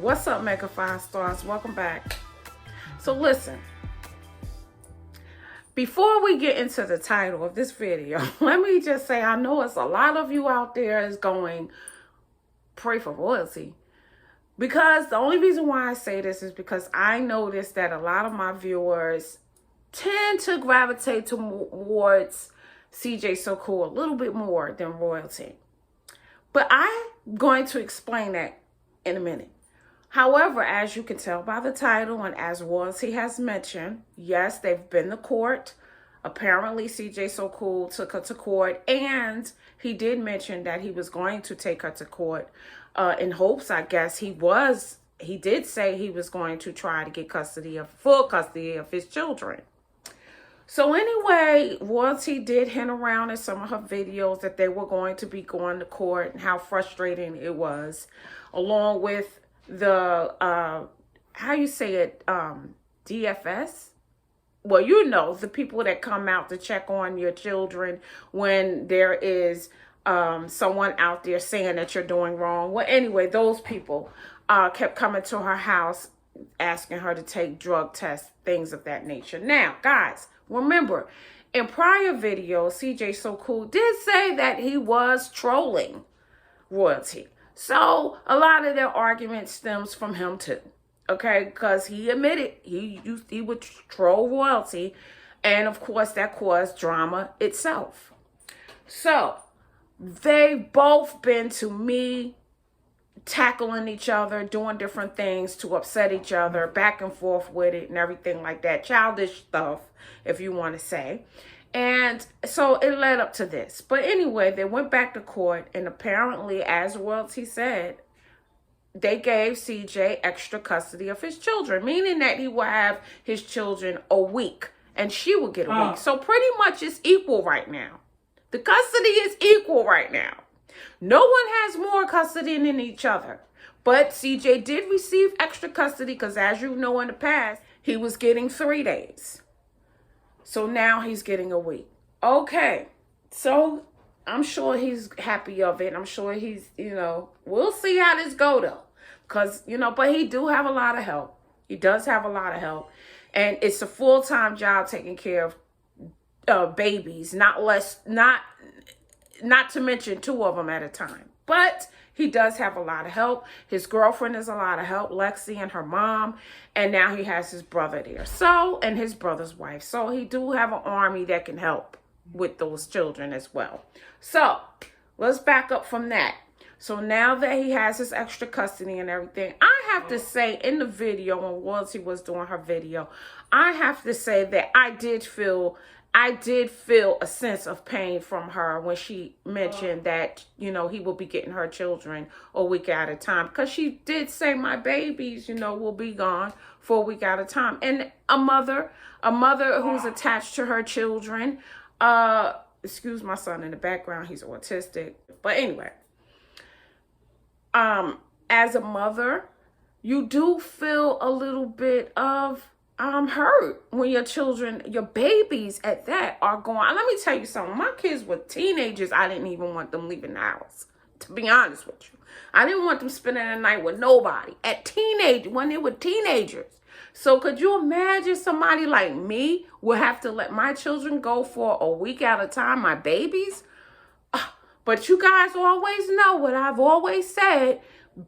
What's up, Mega 5 Stars? Welcome back. So listen, before we get into the title of this video, let me just say I know it's a lot of you out there is going, pray for royalty. Because the only reason why I say this is because I noticed that a lot of my viewers tend to gravitate towards CJ So Cool a little bit more than royalty. But I'm going to explain that in a minute. However, as you can tell by the title and as royalty has mentioned, yes, they've been to court. Apparently, CJ So Cool took her to court, and he did mention that he was going to take her to court in hopes, I guess, he did say he was going to try to get full custody of his children. So anyway, royalty did hint around in some of her videos that they were going to be going to court and how frustrating it was, along with the, how you say it, DFS? Well, you know, the people that come out to check on your children when there is someone out there saying that you're doing wrong. Well, anyway, those people kept coming to her house asking her to take drug tests, things of that nature. Now, guys, remember, in prior videos, CJ So Cool did say that he was trolling royalty. So a lot of their argument stems from him too. Okay, because he admitted he would troll royalty, and of course that caused drama itself. So they both been to me tackling each other, doing different things to upset each other, back and forth with it and everything like that. Childish stuff, if you want to say. And so it led up to this. But anyway, they went back to court, and apparently, as royalty said, they gave CJ extra custody of his children, meaning that he will have his children a week and she will get a week. So pretty much it's equal right now. The custody is equal right now. No one has more custody than each other. But CJ did receive extra custody because, as you know, in the past, he was getting 3 days. So now he's getting a week. Okay. So I'm sure he's happy of it. I'm sure he's, we'll see how this go though. Because, but he do have a lot of help. He does have a lot of help. And it's a full-time job taking care of babies, not to mention 2 of them at a time. But he does have a lot of help. His girlfriend is a lot of help, Lexi and her mom. And now he has his brother there. And his brother's wife. So he do have an army that can help with those children as well. So let's back up from that. So now that he has his extra custody and everything, I have to say in the video, when Royalty was doing her video, I have to say that I did feel a sense of pain from her when she mentioned that, he will be getting her children a week at a time. Because she did say my babies, will be gone for a week at a time. And a mother who's attached to her children, excuse my son in the background, he's autistic. But anyway, as a mother, you do feel a little bit of hurt when your children, your babies at that, are gone. Let me tell you something. My kids were teenagers. I didn't even want them leaving the house, to be honest with you. I didn't want them spending the night with nobody when they were teenagers. So could you imagine somebody like me will have to let my children go for a week at a time, my babies? But you guys always know what I've always said.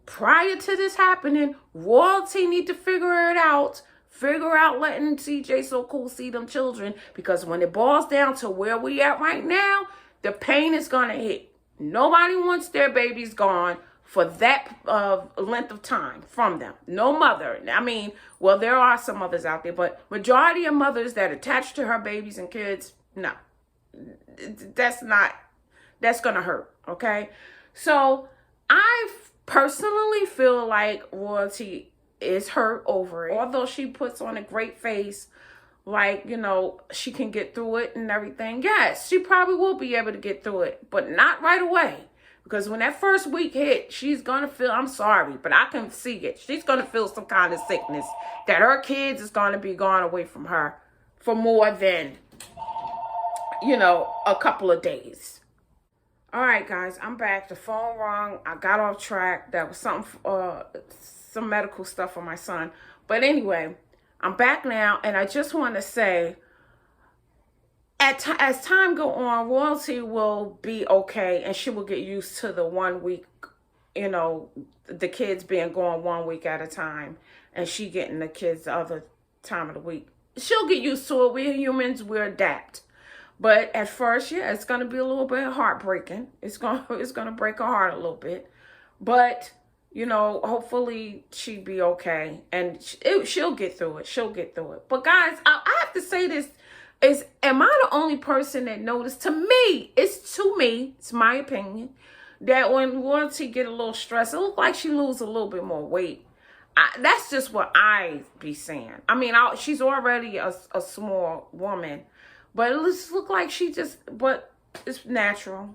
Prior to this happening, royalty need to figure it out. Figure out letting CJ So Cool see them children. Because when it boils down to where we at right now, the pain is going to hit. Nobody wants their babies gone for that length of time from them. No mother. Well, there are some mothers out there, but majority of mothers that attach to her babies and kids, no. That's going to hurt, okay? So I personally feel like royalty is hurt over it. Although she puts on a great face, like, she can get through it and everything. Yes, she probably will be able to get through it, but not right away. Because when that first week hit, she's going to feel, I'm sorry, but I can see it. She's going to feel some kind of sickness that her kids is going to be gone away from her for more than, a couple of days. All right, guys, I'm back. The phone rang. I got off track. That was some medical stuff for my son. But anyway, I'm back now, and I just want to say, as time go on, Royalty will be okay, and she will get used to the 1 week, the kids being gone 1 week at a time, and she getting the kids the other time of the week. She'll get used to it. We're humans. We adapt. But at first, yeah, it's gonna be a little bit heartbreaking. It's gonna break her heart a little bit. But hopefully she'll be okay, and she'll get through it. She'll get through it. But guys, I have to say this: am I the only person that noticed? To me, it's my opinion that when Royalty get a little stressed, it looks like she lose a little bit more weight. That's just what I be saying. I mean, she's already a small woman. But it just look like but it's natural.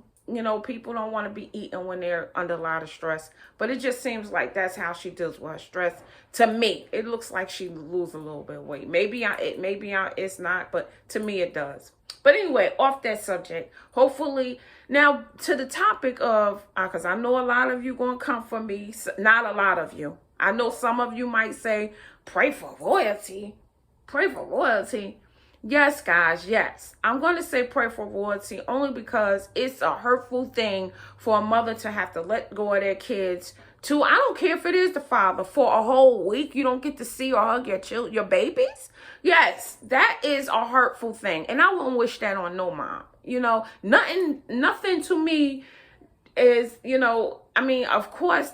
People don't want to be eating when they're under a lot of stress. But it just seems like that's how she deals with her stress. To me, it looks like she lose a little bit of weight. Maybe it's not, but to me it does. But anyway, off that subject, hopefully, now to the topic of, because I know a lot of you going to come for me. Not a lot of you. I know some of you might say, pray for royalty. Pray for royalty. Yes, guys, yes. I'm going to say pray for royalty only because it's a hurtful thing for a mother to have to let go of their kids to, I don't care if it is the father, for a whole week. You don't get to see or hug your babies. Yes, that is a hurtful thing. And I wouldn't wish that on no mom. Nothing to me is, I mean, of course,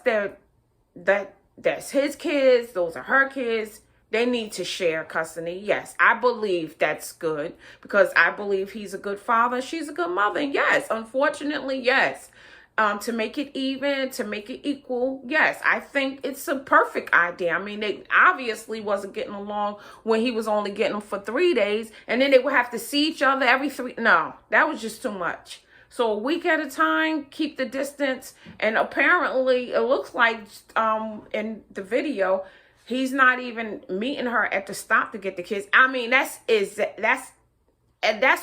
that's his kids. Those are her kids. They need to share custody. Yes, I believe that's good because I believe he's a good father. She's a good mother. And yes, unfortunately, yes. To make it even, to make it equal. Yes, I think it's a perfect idea. I mean, they obviously wasn't getting along when he was only getting them for 3 days. And then they would have to see each other every 3. No, that was just too much. So a week at a time, keep the distance. And apparently, it looks like in the video, he's not even meeting her at the stop to get the kids. I mean, that's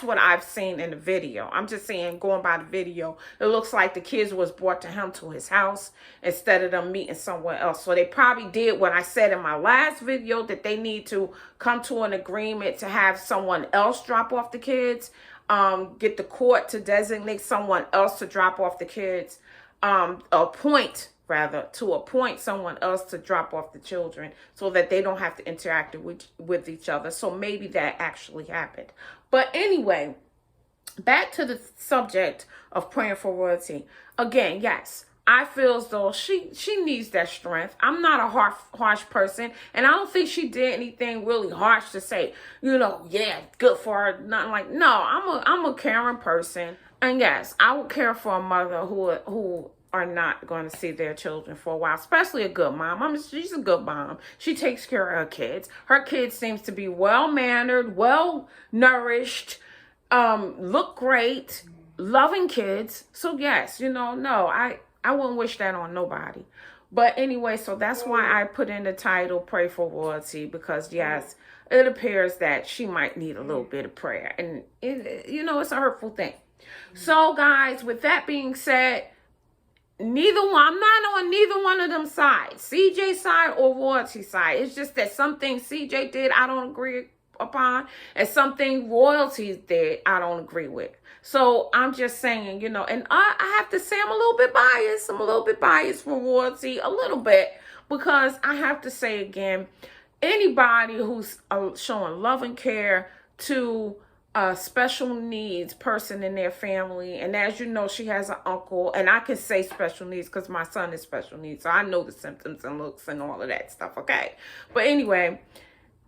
what I've seen in the video. I'm just saying, going by the video, it looks like the kids was brought to him to his house instead of them meeting somewhere else. So they probably did what I said in my last video, that they need to come to an agreement to have someone else drop off the kids, get the court to designate someone else to drop off the kids, appoint someone else to drop off the children so that they don't have to interact with each other. So maybe that actually happened. But anyway, back to the subject of praying for royalty. Again, yes, I feel as though she needs that strength. I'm not a harsh person, and I don't think she did anything really harsh to say, yeah, good for her. Nothing like, no, I'm a caring person. And yes, I would care for a mother who are not going to see their children for a while, especially a good mom. I mean, she's a good mom. She takes care of her kids. Her kids seems to be well-mannered, well-nourished, look great, loving kids. So yes, no, I wouldn't wish that on nobody. But anyway, so that's why I put in the title, Pray for Royalty, because yes, it appears that she might need a little bit of prayer. And, it's a hurtful thing. So guys, with that being said, I'm not on neither one of them sides, CJ side or royalty side. It's just that something CJ did I don't agree upon, and something royalty did I don't agree with. So I'm just saying, and I have to say I'm a little bit biased. I'm a little bit biased for royalty, a little bit, because I have to say again, anybody who's showing love and care to a special needs person in their family, and as you know, she has an uncle, and I can say special needs because my son is special needs, so I know the symptoms and looks and all of that stuff, okay? But anyway,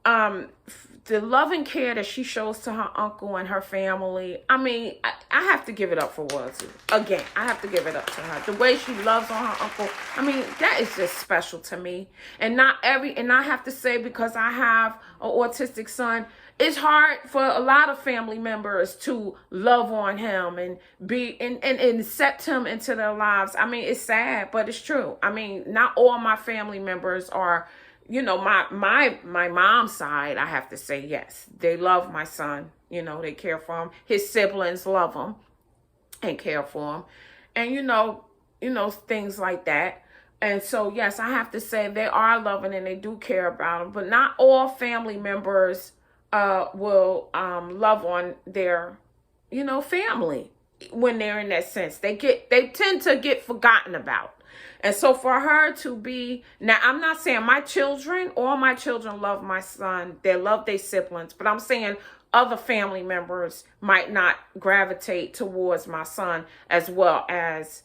the love and care that she shows to her uncle and her family, I mean, I have to give it up for royalty. Again, I have to give it up to her. The way she loves on her uncle, I mean, that is just special to me. And I have to say, because I have an autistic son, it's hard for a lot of family members to love on him and and accept him into their lives. I mean, it's sad, but it's true. I mean, not all my family members are, my mom's side, I have to say, yes, they love my son. They care for him. His siblings love him and care for him. and things like that. And so, yes, I have to say they are loving and they do care about them, but not all family members will love on their, family when they're in that sense. They tend to get forgotten about. And so for her to be, now I'm not saying all my children love my son. They love their siblings, but I'm saying other family members might not gravitate towards my son as well as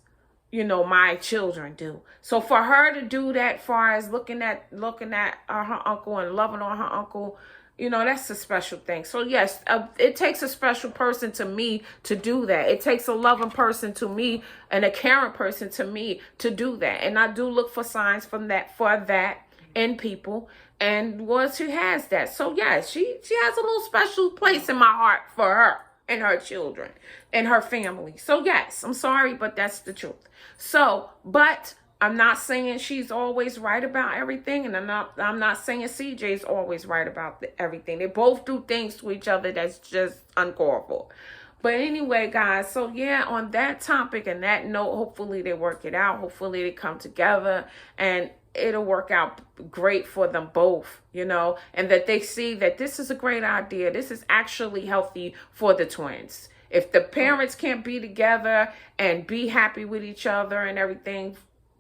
my children do. So for her to do that, far as looking at her uncle and loving on her uncle, that's a special thing. So yes, it takes a special person to me to do that. It takes a loving person to me and a caring person to me to do that. And I do look for signs for that in people. And she has that. So yes, she has a little special place in my heart for her and her children and her family. So yes, I'm sorry, but that's the truth. So, but I'm not saying she's always right about everything, and I'm not saying CJ's always right about everything. They both do things to each other that's just uncalled for. But anyway, guys, so yeah, on that topic and that note, hopefully they work it out. Hopefully they come together and it'll work out great for them both, and that they see that this is a great idea. This is actually healthy for the twins. If the parents can't be together and be happy with each other and everything,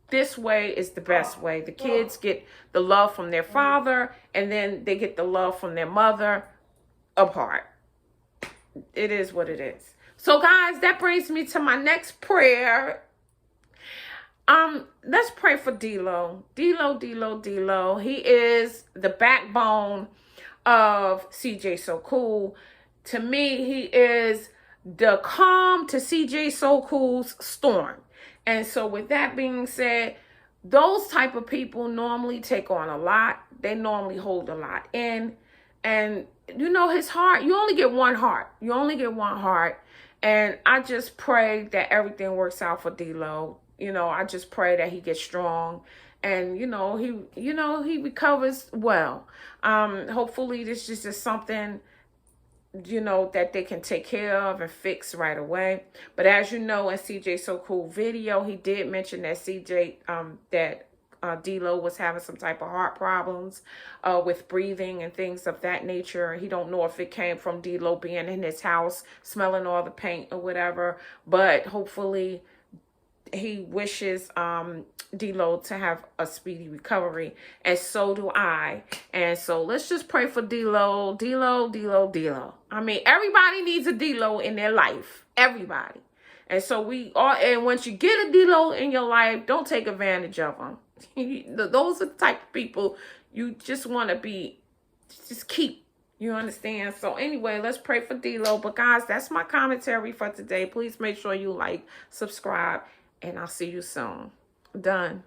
this way is the best way. The kids get the love from their father, and then they get the love from their mother apart. It is what it is. So, guys, that brings me to my next prayer. Let's pray for Dilo. Dilo. He is the backbone of CJ So Cool. To me, he is the calm to CJ So Cool's storm. And so with that being said, those type of people normally take on a lot. They normally hold a lot in. And his heart, you only get one heart. And I just pray that everything works out for Dilo. I just pray that he gets strong and, he recovers well. Hopefully this is just something, that they can take care of and fix right away. But as you know, in CJ So Cool video, he did mention that Dilo was having some type of heart problems with breathing and things of that nature. He don't know if it came from Dilo being in his house, smelling all the paint or whatever. But hopefully he wishes Dilo to have a speedy recovery, and so do I. And so let's just pray for Dilo. I mean, everybody needs a Dilo in their life. Everybody. And so and once you get a Dilo in your life, don't take advantage of them. Those are the type of people you just want to just keep. You understand? So anyway, let's pray for Dilo. But guys, that's my commentary for today. Please make sure you like, subscribe, and I'll see you soon. Done.